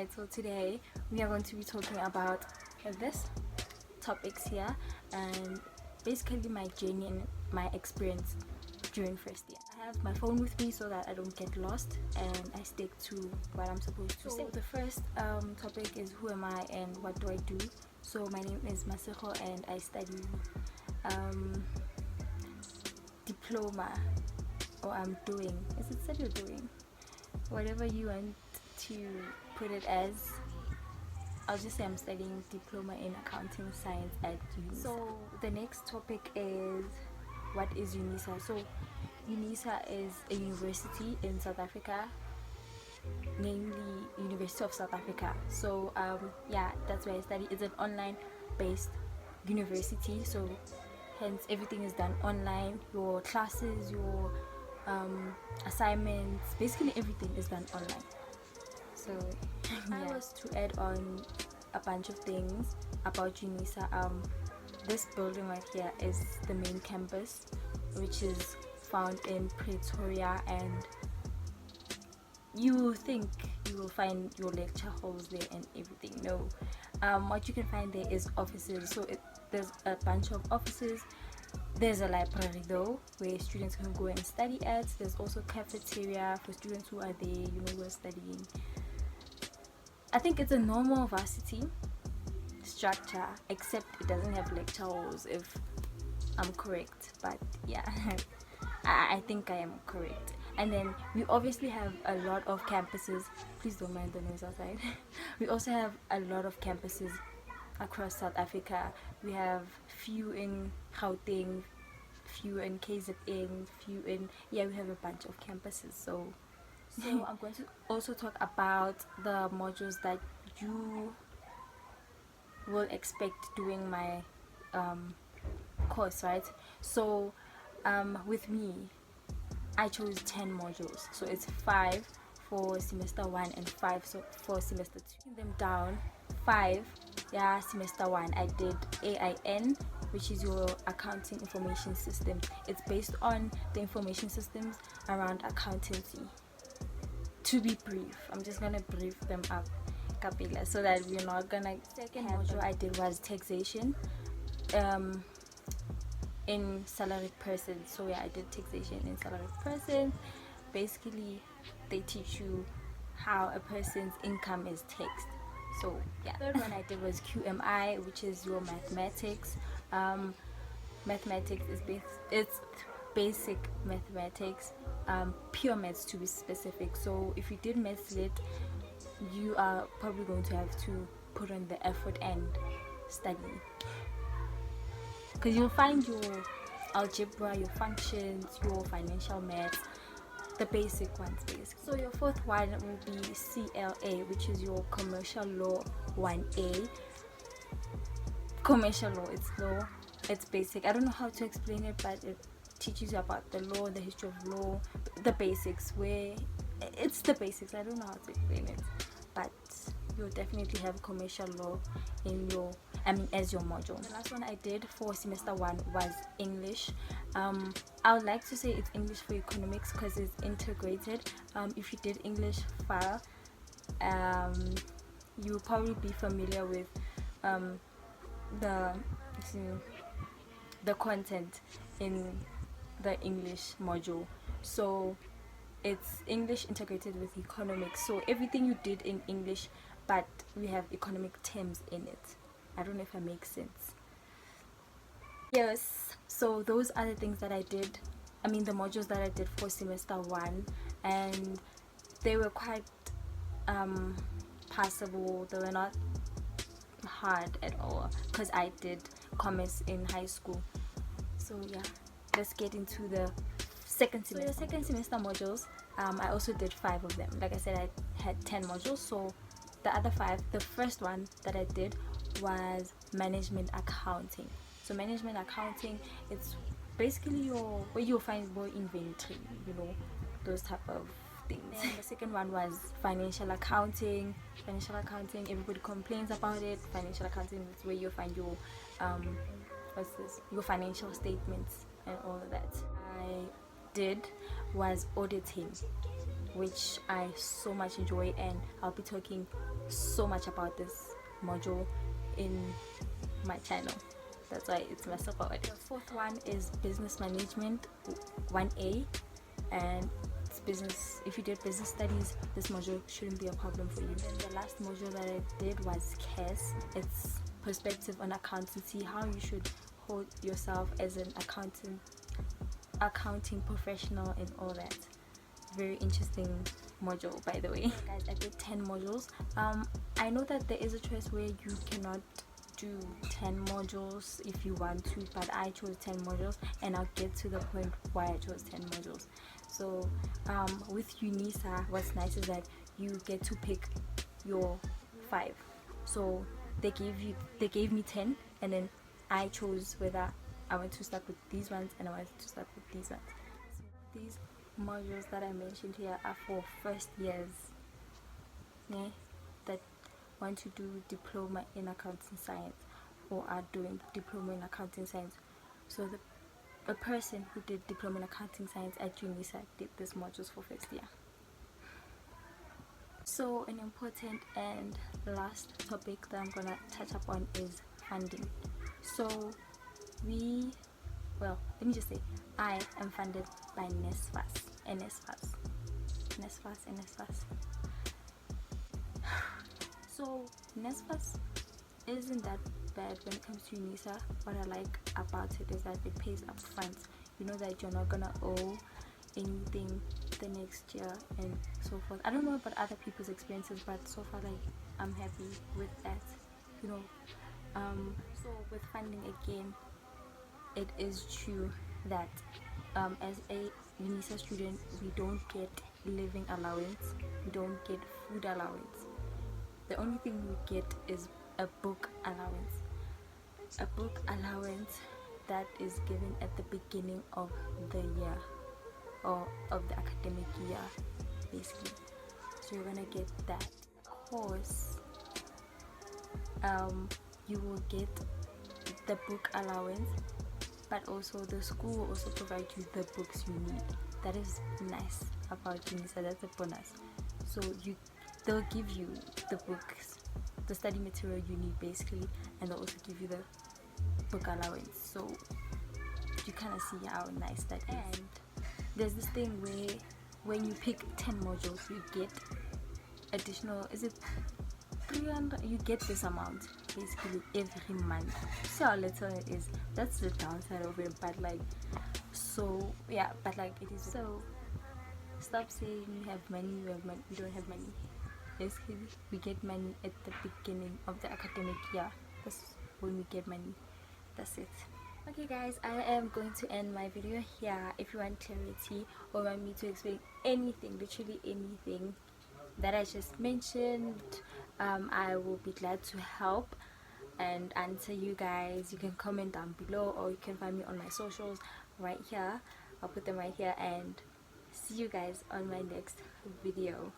Alright, so today we are going to be talking about this topics here and basically my journey and my experience during first year. I have my phone with me so that I don't get lost and I stick to what I'm supposed to say. The first topic is who am I and what do I do. So my name is Masego and I study diploma, or I'm doing, is it study or doing? Whatever you want to put it as. I'll just say I'm studying diploma in accounting science at Unisa. So the next topic is what is Unisa. So Unisa is a university in South Africa, namely University of South Africa. So yeah, that's where I study. It's an online based university, so hence everything is done online. Your classes, your assignments, basically everything is done online. So yeah. I was to add on a bunch of things about Unisa. This building right here is the main campus, which is found in Pretoria, and you think you will find your lecture halls there and everything. No, what you can find there is offices. So there's a bunch of offices. There's a library though, where students can go and study at. There's also cafeteria for students who are there, who are studying. I think it's a normal varsity structure, except it doesn't have lecture halls, if I'm correct. But yeah, I think I am correct. And then we obviously have a lot of campuses. Please don't mind the noise outside. We also have a lot of campuses across South Africa. We have few in Gauteng, few in KZN, few in, yeah, we have a bunch of campuses. So I'm going to also talk about the modules that you will expect doing my course, right? So with me, I chose 10 modules. So it's 5 for semester 1 and 5 for semester 2. Taking them down, 5, yeah, semester 1 I did AIN, which is your accounting information system. It's based on the information systems around accountancy. To be brief, I'm just gonna brief them up capilla so that we're not gonna. Second module I did was taxation in salaried person. So yeah, I did taxation in salaried person. Basically they teach you how a person's income is taxed. So yeah. Third one I did was QMI, which is your mathematics. Mathematics is it's basic mathematics, pure maths to be specific. So if you did maths lit, you are probably going to have to put on the effort and study, because you'll find your algebra, your functions, your financial maths, the basic ones basically. So your fourth one will be CLA, which is your commercial law 1A. Commercial law, it's law, it's basic. I don't know how to explain it, but it teaches you about the law, the history of law, the basics, where it's the basics. I don't know how to explain it, but you'll definitely have commercial law in your, as your module. The last one I did for semester 1 was English. I would like to say it's English for economics because it's integrated. If you did English file, you'll probably be familiar with the content in the English module. So it's English integrated with economics, so everything you did in English, but we have economic terms in it. I don't know if I make sense. Yes, so those are the things that I did, the modules that I did for semester 1, and they were quite passable. They were not hard at all because I did commerce in high school. So yeah, let's get into the second semester. So the second semester modules, I also did 5 of them. Like I said, I had 10 modules, so the other 5, the first one that I did was management accounting. So management accounting, it's basically where you'll find more inventory, those type of things. And the second one was financial accounting. Financial accounting, everybody complains about it. Financial accounting is where you'll find your your financial statements and all of that. I did was auditing, which I so much enjoy, and I'll be talking so much about this module in my channel. That's why it's my superpower. The fourth one is business management 1A, and it's business. If you did business studies, this module shouldn't be a problem for you. Then the last module that I did was CAS. It's perspective on accountancy, how you should hold yourself as an accounting professional and all that. Very interesting module, by the way. Guys, I did 10 modules. I know that there is a choice where you cannot do 10 modules if you want to, but I chose 10 modules, and I'll get to the point why I chose 10 modules. So with Unisa, what's nice is that you get to pick your 5. So they gave me 10, and then I chose whether I want to start with these ones and I want to start with these ones. So these modules that I mentioned here are for first years, that want to do diploma in accounting science or are doing diploma in accounting science. So the person who did diploma in accounting science at Unisa did these modules for first year. So an important and last topic that I'm gonna touch upon is funding. So let me just say, I am funded by NSFAS. So NSFAS isn't that bad when it comes to Unisa. What I like about it is that it pays up front. You know that you're not gonna owe anything the next year and so forth. I don't know about other people's experiences, but so far, like, I'm happy with that, you know. So with funding, again, it is true that as a Unisa student, we don't get living allowance, we don't get food allowance. The only thing we get is a book allowance. A book allowance that is given at the beginning of the year, or of the academic year, basically. So you're gonna get that. Of course, you will get the book allowance, but also the school will also provide you the books you need. That is nice about Unisa. That's a bonus. So they'll give you the books, the study material you need, basically, and they'll also give you the book allowance. So you kind of see how nice that is. And there's this thing where when you pick 10 modules, you get additional, is it 300? You get this amount basically every month. So how little it is. That's the downside of it, but like, so yeah, but like, it is. So stop saying you have money, you don't have money. Basically, we get money at the beginning of the academic year. That's when we get money. That's it. Okay guys, I am going to end my video here. If you want clarity or want me to explain anything, literally anything that I just mentioned, I will be glad to help and answer you guys. You can comment down below, or you can find me on my socials right here. I'll put them right here, and see you guys on my next video.